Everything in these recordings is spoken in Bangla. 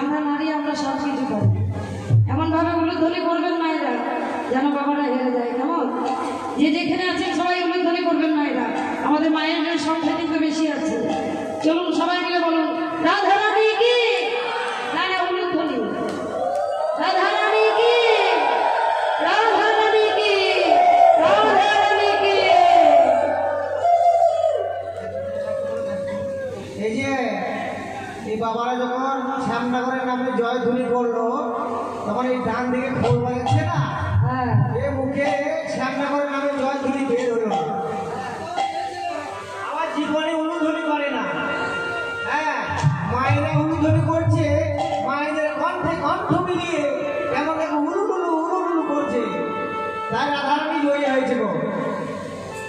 আমরা নারী আমরা সব কিছু পারি। ভাবে উলুধ্বনি করবেন মায়েরা, যেন বাবারা হেরে যায়। কেমন? যে যেখানে আছেন সবাই উলুধ্বনি করবেন মায়েরা, আমাদের মায়ের সংখ্যা কিন্তু বেশি আছে। চলুন সবাই মিলে বলুন রাধা রানী কি, না না উলুধ্বনি, রাধা রানী কি, রাধা রানী কি, রাধা রানী কি। এই যে এই বাবারা যখন শ্যামনগরের নামে জয়ধ্বনি করলো, তখন এই ডান দিকে খোল বাজাচ্ছে না, এ মুখে শ্যামনগরের নামে জয়ধ্বনি বের হলো। আমার জীবনে উলুধ্বনি করে না। হ্যাঁ, মায়েরা উলুধ্বনি করছে, মায়েদের কণ্ঠে কণ্ঠ মিলিয়ে কেমন দেখো উলুলুলু উলুলুলু করছে, তাই রাধারানী জয়ী হয়েছে গো।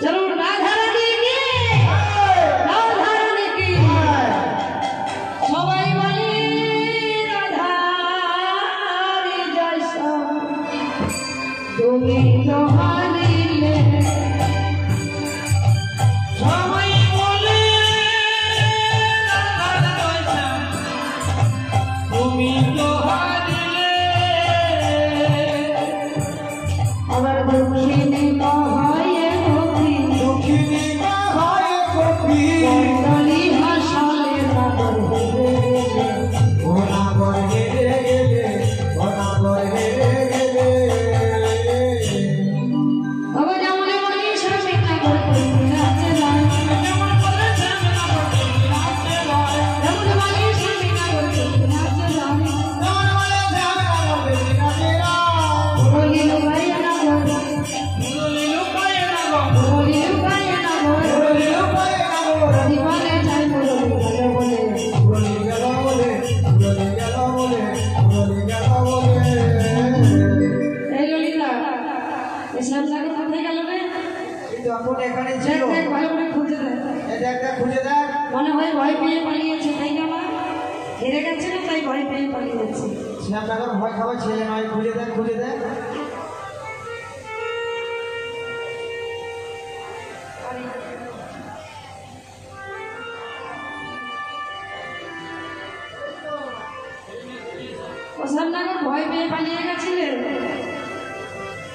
চলুন রাধা রানী কি, রাধা রানী কি। সবাই বলি রাধারি জয় শ্যাম, তুমি তো হারিলে। সবাই বলে রাধা জয় শ্যাম, তুমি তো হারিলে। আবার দক্ষিণী মহায়ে গোপী, দক্ষিণী মহায়ে গোপী, বন্দলী হাসালে নাগর হেরে গেলে, ও নাগর হেরে গেলে, ও নাগর হেরে গেলে। বাবা যেমন বলি স্বামী নাগর করতে নাচে যায়, যেমন বলেছে আমি নাগর করতে নাচে যায়, যেমন বলি স্বামী নাগর করতে নাচে যায়, যেমন বলেছে আমি নাগর করতে নাচে যায়। বলি লুকায় নাগর, মুরলি লুকায়ে নাগর, বলি লুকায় নাগর, মুরলি লুকায়ে নাগর। জীবনে যায় বলে বলে, মুরলি গেল বলে, মুরলি গেল বলে, মুরলি গেল বলে। এই ললিতা এসব নাগর কোথায় গেল রে? কিন্তু এখন এখানে দেখ ছিল, দেখ ভালো করে খুঁজে দেখ, এই দেখ দেখ খুঁজে দেখ। মনে হয় ভয় পেয়ে পালিয়েছে, তাই না মা? হেরে গেছে না, তাই ভয় পেয়ে পালিয়েছে। শ্যামনগর ভয় খাওয়া ছেলে নয়, খুঁজে দেখ খুঁজে দেখ। শ্যামনগর ভয় পেয়ে পালিয়ে গেছিলেন,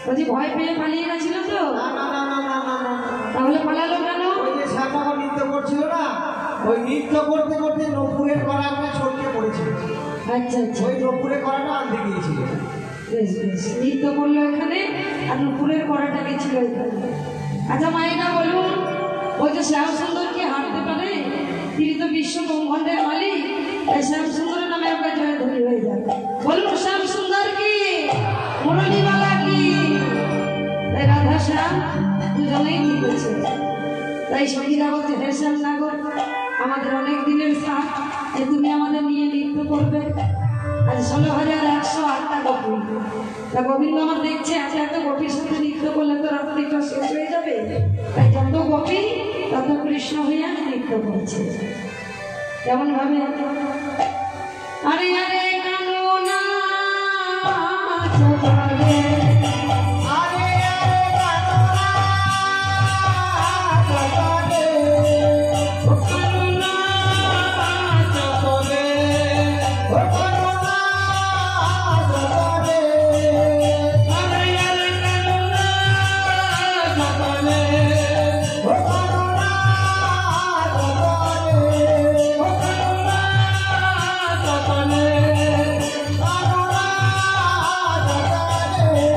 বলছি ভয় পেয়ে পালিয়ে গেছিল তো, না না না না না না না। তাহলে পালালো কেন? ওই যে শ্যামনগর নৃত্য করছিল না, ওই নৃত্য করতে করতে নপুরের কড়া করে ছটকে পড়েছিল। আচ্ছা আচ্ছা, ওই নপুরের কড়াটা আনতে গিয়েছিল। বেশ বেশ, নৃত্য করলো এখানে আর নুপুরের কড়াটা গেছিল এখানে। আচ্ছা মায়েরা বলুন, ওই যে শ্যাম সুন্দর কি হাঁটতে পারে? তিনি তো বিশ্ব ব্রহ্মাণ্ডের মালিক, তাই শ্যাম সুন্দরের নামে আমরা জয়ধ্বনি হয়ে যায়। বলুন শ্যাম সুন্দর কি, মুরলীবালা কি। তাই রাধা শ্যাম দুজনেই ঠিক আছে। তাই সঙ্গীরা বলছে হে শ্যাম নাগর, আমাদের অনেক দিনের সাথ, যে তুমি আমাদের নিয়ে নৃত্য করবে। আজ 16,108টা গোপী, তা গোবিন্দ আমার দেখছে এত এত গোপীর সাথে নৃত্য করলে তো রাত্রিটা শেষ হয়ে যাবে, তাই যত গোপী তত কৃষ্ণ হইয়া নৃত্য করছে। কেমন ভাবে? আরে আরে কানো না চলে, আরে আরে কানো না চলে, ও কানো না চলে, ও কানো না চলে। আরে আরে কানো না চলে, ও কানো না চলে, ও কানো না চলে। কানো না চলে।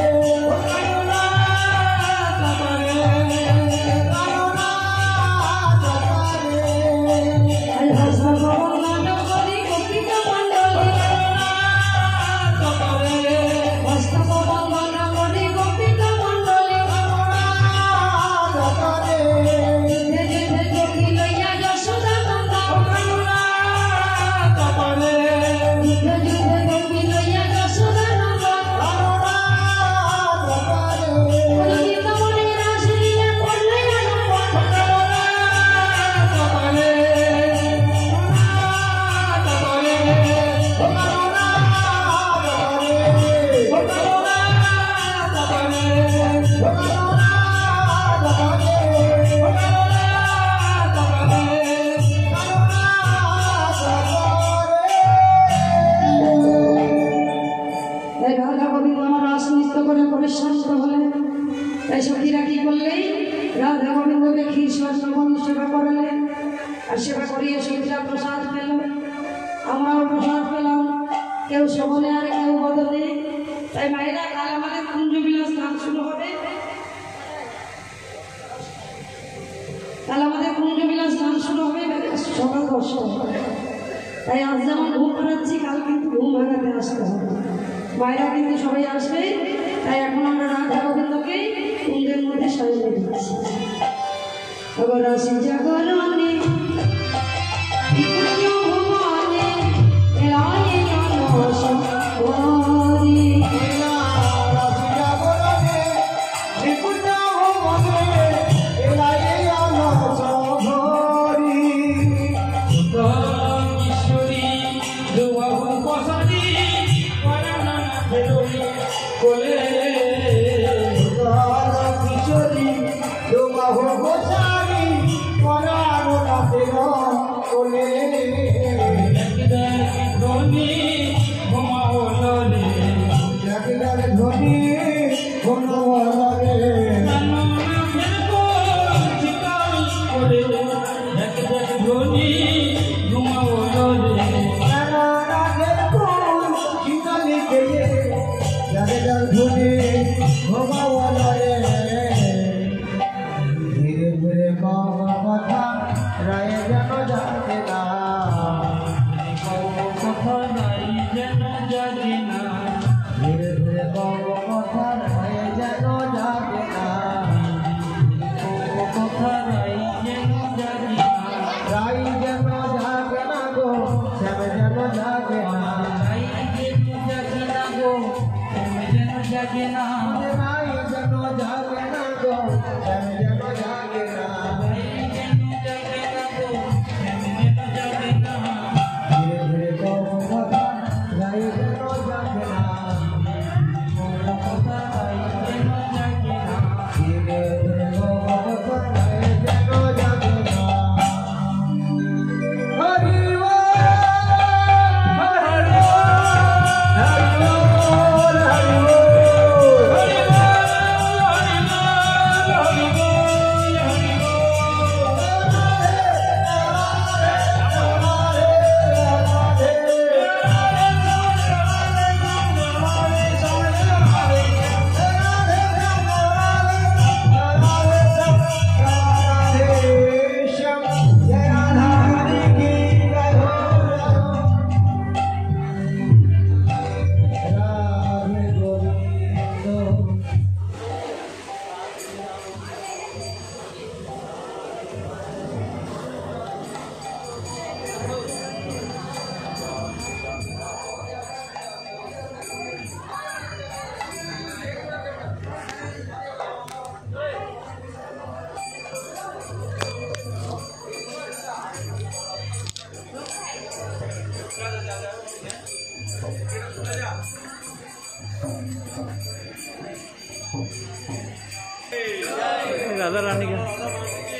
শ্রবণ সেবা করালেন, আর সেবা করিয়ে সখীরা প্রসাদ পেল, আমরাও প্রসাদ পেলাম, কেউ শ্রবণে আর কেউ বদলে। তাই মায়েরা কাল আমাদের কুঞ্জবিলাস গান শুরু হবে, কাল আমাদের কুঞ্জবিলাস গান শুরু হবে সকাল 10টা। তাই আজ যেমন ঘুম পাড়াচ্ছি, কাল কিন্তু ঘুম ভাঙাতে আসতে হবে। মায়েরা কিন্তু সবাই আসবে, তাই এখন আমরা রাধা গোবিন্দকে কুঞ্জের মধ্যে সাজিয়ে দিচ্ছি। রাশি জাগরণে राधा रानी का